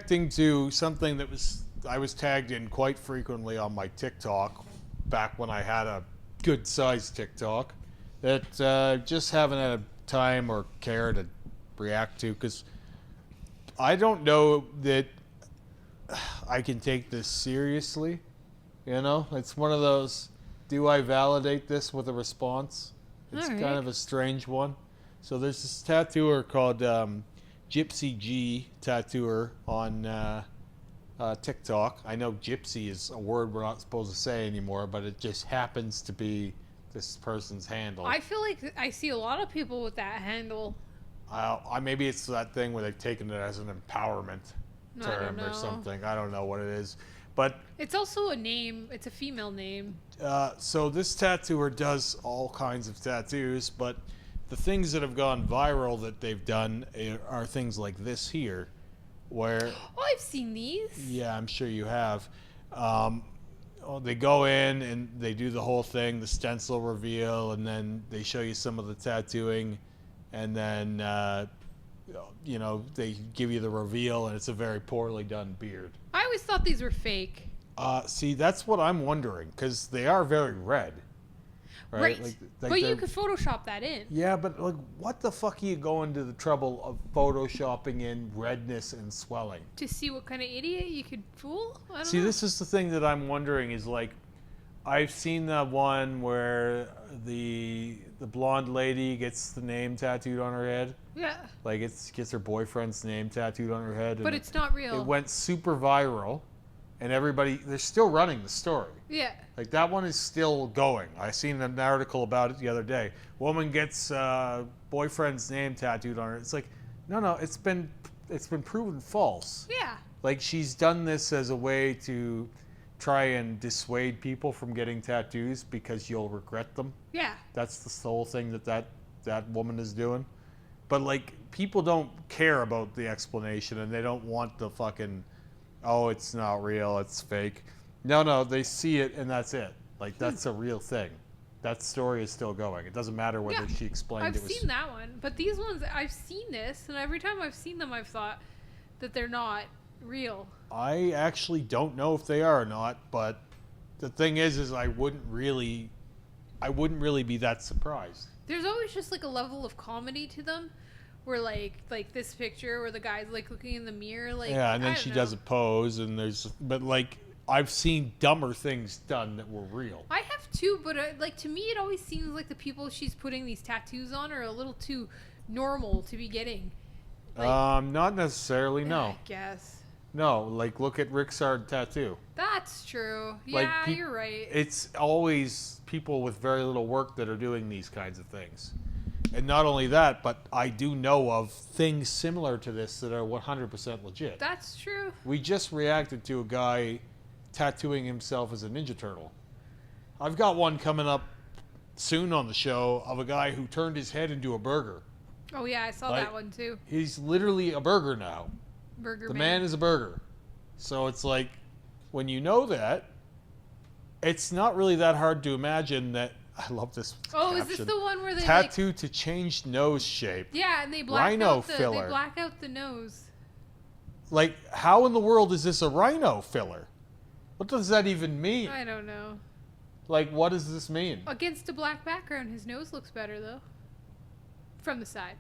reacting to something that I was tagged in quite frequently on my TikTok back when I had a good-sized TikTok that just haven't had time or care to react to because I don't know that I can take this seriously. You know, it's one of those, do I validate this with a response? It's kind of a strange one. So there's this tattooer called GipseyG tattooer on TikTok. I know gypsy is a word we're not supposed to say anymore, but it just happens to be this person's handle. I feel like I see a lot of people with that handle. Maybe it's that thing where they've taken it as an empowerment term or something. I don't know what it is. But it's also a name. It's a female name. So this tattooer does all kinds of tattoos, but the things that have gone viral that they've done are things like this here, where... Oh, I've seen these. Yeah, I'm sure you have. They go in and they do the whole thing, the stencil reveal, and then they show you some of the tattooing, and then, they give you the reveal, and it's a very poorly done beard. I always thought these were fake. See, that's what I'm wondering, because they are very red. Right. But you could Photoshop that in. Yeah, but like, what the fuck are you going to the trouble of Photoshopping in redness and swelling? To see what kind of idiot you could fool? I don't know. This is the thing that I'm wondering is like, I've seen that one where the blonde lady gets the name tattooed on her head. Yeah. Like gets her boyfriend's name tattooed on her head. But it's not real. It went super viral. And they're still running the story. Yeah. Like, that one is still going. I seen an article about it the other day. Woman gets boyfriend's name tattooed on her. It's like, no, it's been proven false. Yeah. Like, she's done this as a way to try and dissuade people from getting tattoos because you'll regret them. Yeah. That's the whole thing that woman is doing. But, like, people don't care about the explanation, and they don't want the fucking... Oh, it's not real, it's fake. No, they see it and that's it. Like, that's a real thing. That story is still going. It doesn't matter whether she explained it was... I've seen that one. But these ones, I've seen this, and every time I've seen them, I've thought that they're not real. I actually don't know if they are or not, but the thing is I wouldn't really be that surprised. There's always just, like, a level of comedy to them. Where like this picture where the guy's like looking in the mirror, like, yeah, and then she does a pose, and but like I've seen dumber things done that were real. I have too, but like to me it always seems like the people she's putting these tattoos on are a little too normal to be getting. Like, not necessarily. No. I guess. No, like look at Rick's hard tattoo. That's true. Yeah, you're right. It's always people with very little work that are doing these kinds of things. And not only that, but I do know of things similar to this that are 100% legit. That's true. We just reacted to a guy tattooing himself as a Ninja Turtle. I've got one coming up soon on the show of a guy who turned his head into a burger. Oh, yeah, I saw that one too. He's literally a burger now. The man is a burger. So it's like, when you know that, it's not really that hard to imagine that. I love this. Oh, caption. Is this the one where they tattoo to change nose shape? Yeah, and they black out the nose. Like, how in the world is this a rhino filler? What does that even mean? I don't know. Like, what does this mean? Against a black background, his nose looks better though. From the side.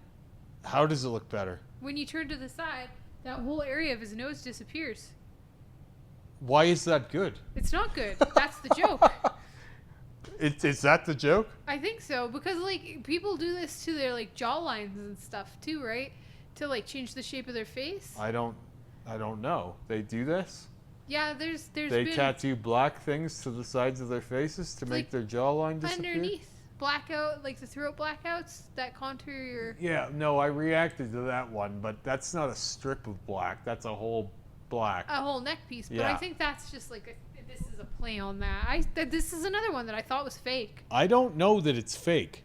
How does it look better? When you turn to the side, that whole area of his nose disappears. Why is that good? It's not good. That's the joke. Is that the joke? I think so, because like people do this to their like jawlines and stuff too, right? To like change the shape of their face. I don't know. They do this? Yeah, there's they tattoo black things to the sides of their faces to make their jawline disappear? Underneath. Blackout, like the throat blackouts that contour your... Yeah, no, I reacted to that one, but that's not a strip of black. That's a whole black. A whole neck piece, but I think that's just like this is a play on that. This is another one that I thought was fake. I don't know that it's fake.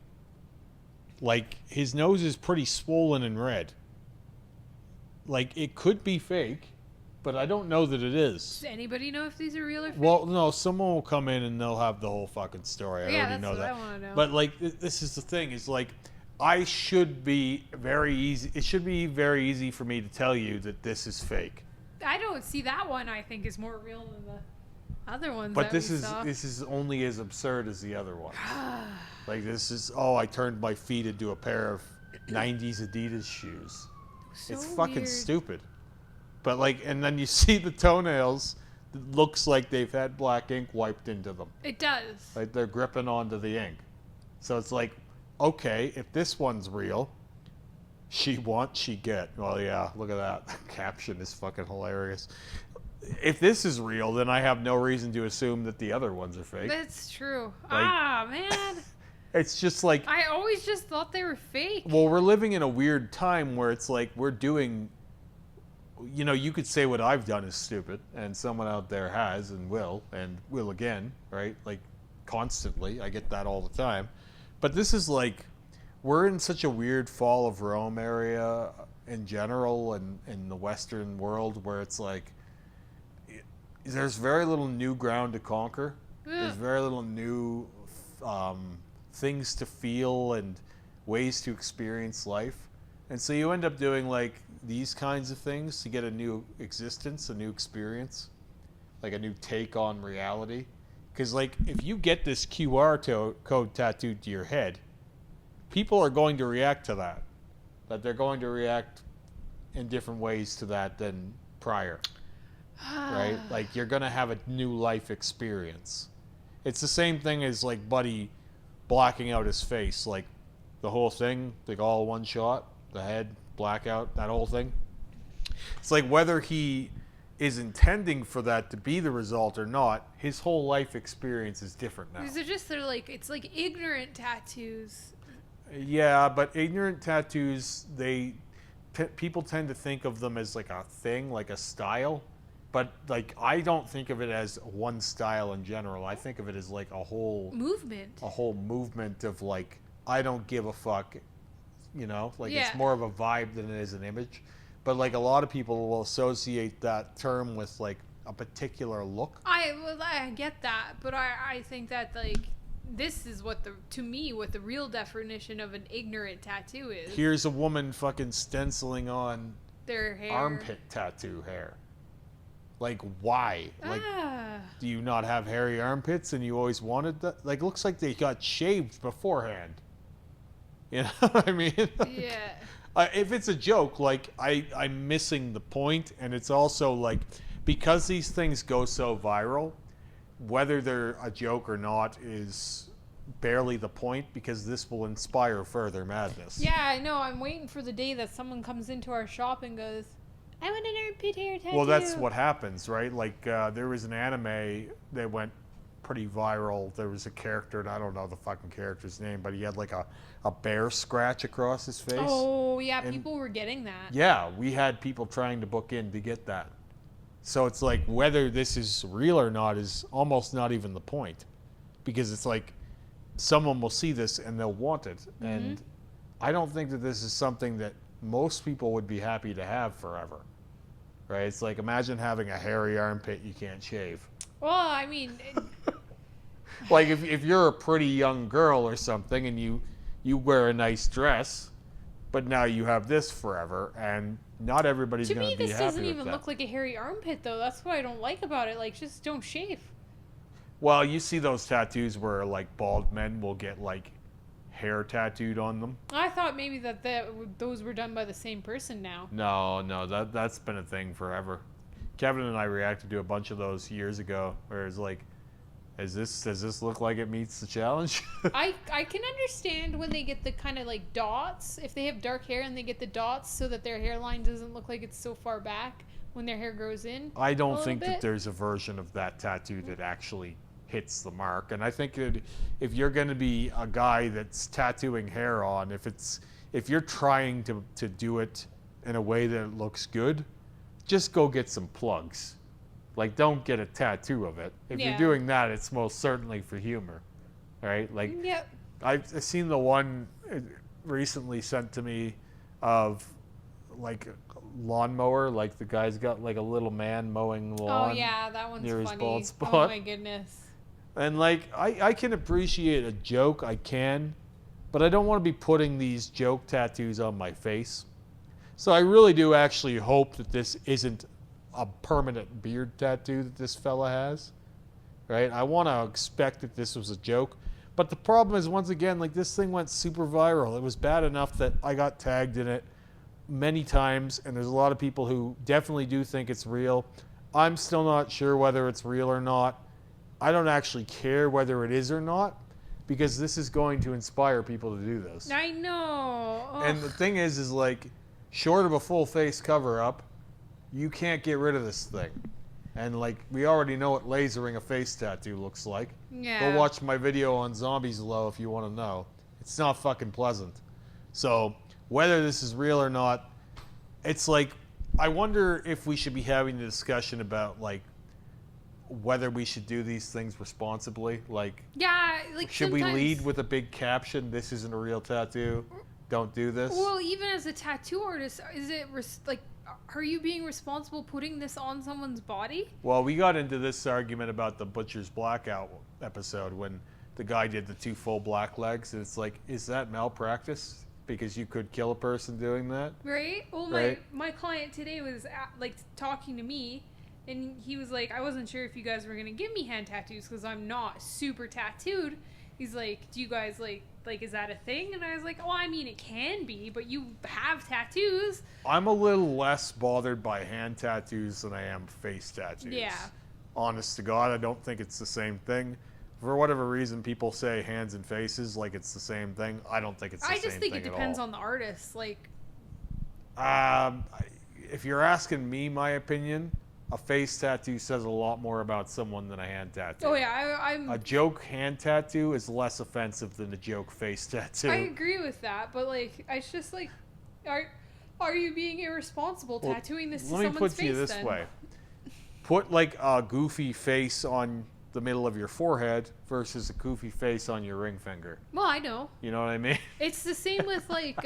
Like, his nose is pretty swollen and red. Like, it could be fake, but I don't know that it is. Does anybody know if these are real or fake? Well, no, someone will come in and they'll have the whole fucking story. I already know that. I want to know. But, like, this is the thing, is like, it should be very easy for me to tell you that this is fake. I don't see that one. I think is more real than the other ones. But that this is only as absurd as the other one. Like this is I turned my feet into a pair of 90s Adidas shoes. So It's fucking weird. stupid. But like, and then you see the toenails. It looks like they've had black ink wiped into them. It does. Like they're gripping onto the ink. So it's like, okay, if this one's real, she want, she get. Well, yeah, look at that. The caption is fucking hilarious. If this is real, then I have no reason to assume that the other ones are fake. That's true. Like, Man. It's just like... I always just thought they were fake. Well, we're living in a weird time where it's like we're doing... You know, you could say what I've done is stupid, and someone out there has and will again, right? Like, constantly. I get that all the time. But this is like... We're in such a weird fall of Rome area in general and in the Western world where it's like... There's very little new ground to conquer. There's very little new things to feel and ways to experience life. And so you end up doing like these kinds of things to get a new existence, a new experience, like a new take on reality. Because like if you get this QR code tattooed to your head, people are going to react to that. That they're going to react in different ways to that than prior. Right? Like you're going to have a new life experience. It's the same thing as like Buddy blacking out his face, like the whole thing, like all one shot, the head, blackout, that whole thing. It's like whether he is intending for that to be the result or not, his whole life experience is different now. These are just, it's like ignorant tattoos. Yeah, but ignorant tattoos, people tend to think of them as like a thing, like a style. But like I don't think of it as one style in general. I think of it as like a whole movement. A whole movement of like I don't give a fuck, you know? Like it's more of a vibe than it is an image. But like a lot of people will associate that term with like a particular look. I get that, but I think that like this is what the real definition of an ignorant tattoo is. Here's a woman fucking stenciling on their hair. Armpit tattoo hair. Like, why? Like, do you not have hairy armpits and you always wanted that? Like, looks like they got shaved beforehand. You know what I mean? Yeah. If it's a joke, like, I'm missing the point. And it's also, like, because these things go so viral, whether they're a joke or not is barely the point because this will inspire further madness. Yeah, I know. I'm waiting for the day that someone comes into our shop and goes... I want an armpit hair tattoo. Well, that's what happens, right? Like, there was an anime that went pretty viral. There was a character, and I don't know the fucking character's name, but he had like a bear scratch across his face. Oh, yeah, people were getting that. Yeah, we had people trying to book in to get that. So it's like whether this is real or not is almost not even the point. Because it's like someone will see this and they'll want it. Mm-hmm. And I don't think that this is something that most people would be happy to have forever. Right? It's like imagine having a hairy armpit you can't shave. Well, I mean... like if you're a pretty young girl or something and you wear a nice dress, but now you have this forever and not everybody's going to be happy with that. To me, this doesn't even look like a hairy armpit, though. That's what I don't like about it. Like, just don't shave. Well, you see those tattoos where, like, bald men will get, like, hair tattooed on them. I thought maybe that those were done by the same person now. No, that's been a thing forever. Kevin and I reacted to a bunch of those years ago, where it's like, does this look like it meets the challenge? I can understand when they get the kind of like dots, if they have dark hair and they get the dots so that their hairline doesn't look like it's so far back when their hair grows in. I don't think that there's a version of that tattoo that actually hits the mark. And I think that if you're going to be a guy that's tattooing hair on, if you're trying to do it in a way that it looks good, just go get some plugs. Like, don't get a tattoo of it. If you're doing that, it's most certainly for humor, right? Like, I've seen the one recently sent to me of like lawnmower, like the guy's got like a little man mowing lawn. Oh yeah, that one's near funny. His bald spot. Oh my goodness. And like I can appreciate a joke, I can, but I don't want to be putting these joke tattoos on my face. So I really do actually hope that this isn't a permanent beard tattoo that this fella has, right? I want to expect that this was a joke. But the problem is, once again, like, this thing went super viral. It was bad enough that I got tagged in it many times, and there's a lot of people who definitely do think it's real. I'm still not sure whether it's real or not. I don't actually care whether it is or not, because this is going to inspire people to do this. I know. Ugh. And the thing is like, short of a full face cover up, you can't get rid of this thing. And like, we already know what lasering a face tattoo looks like. Yeah. Go watch my video on Zombies Low if you want to know. It's not fucking pleasant. So whether this is real or not, it's like, I wonder if we should be having a discussion about like whether we should do these things responsibly. Like, yeah, like, should we lead with a big caption, "This isn't a real tattoo. Don't do this"? Well, even as a tattoo artist, is it like, are you being responsible putting this on someone's body? Well, we got into this argument about the Butcher's Blackout episode when the guy did the 2 full black legs, and it's like, is that malpractice? Because you could kill a person doing that, right? Well, right? my client today was like talking to me, and he was like, I wasn't sure if you guys were gonna give me hand tattoos because I'm not super tattooed. He's like, do you guys like is that a thing? And I was like, oh, I mean, it can be, but you have tattoos. I'm a little less bothered by hand tattoos than I am face tattoos. Yeah. Honest to God, I don't think it's the same thing. For whatever reason, people say hands and faces like it's the same thing. I don't think it's the same thing at all. I just think it depends on the artist. Like, if you're asking me my opinion, a face tattoo says a lot more about someone than a hand tattoo. oh yeah, I'm. A joke hand tattoo is less offensive than a joke face tattoo. I agree with that, but like, it's just like, are you being irresponsible tattooing this to someone's face? Let me put it to you this way: put like a goofy face on the middle of your forehead versus a goofy face on your ring finger. Well, I know. You know what I mean? It's the same with like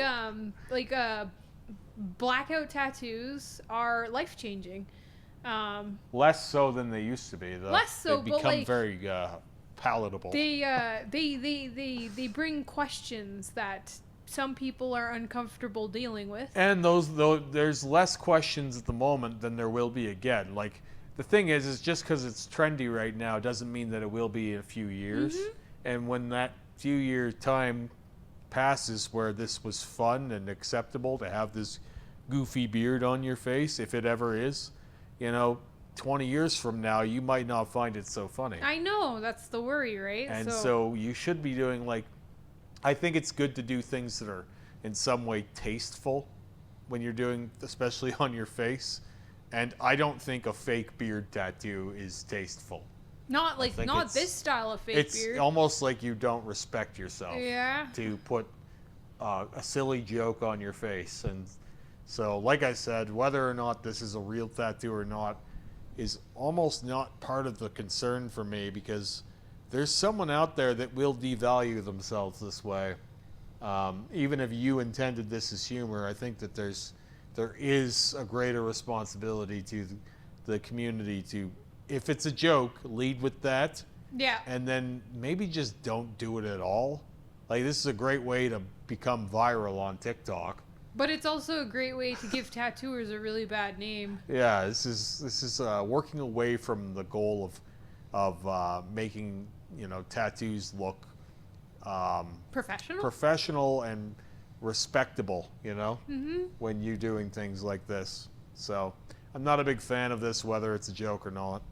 blackout tattoos are life changing. Less so than they used to be, though. Less so, They've but become like, very palatable. They bring questions that some people are uncomfortable dealing with. And there's less questions at the moment than there will be again. Like, the thing is just because it's trendy right now doesn't mean that it will be in a few years. Mm-hmm. And when that few year time passes where this was fun and acceptable to have this goofy beard on your face, if it ever is, 20 years from now, you might not find it so funny. I know, that's the worry, right? And so you should be doing, like, I think it's good to do things that are in some way tasteful when you're doing, especially on your face. And I don't think a fake beard tattoo is tasteful. Not this style of fake beard. It's almost like you don't respect yourself. Yeah. To put a silly joke on your face. And so, like I said, whether or not this is a real tattoo or not is almost not part of the concern for me, because there's someone out there that will devalue themselves this way. Even if you intended this as humor, I think that there is a greater responsibility to the community to, if it's a joke, lead with that. Yeah. And then maybe just don't do it at all. Like, this is a great way to become viral on TikTok. But it's also a great way to give tattooers a really bad name. Yeah, this is working away from the goal of making tattoos look professional and respectable. When you're doing things like this. So I'm not a big fan of this, whether it's a joke or not.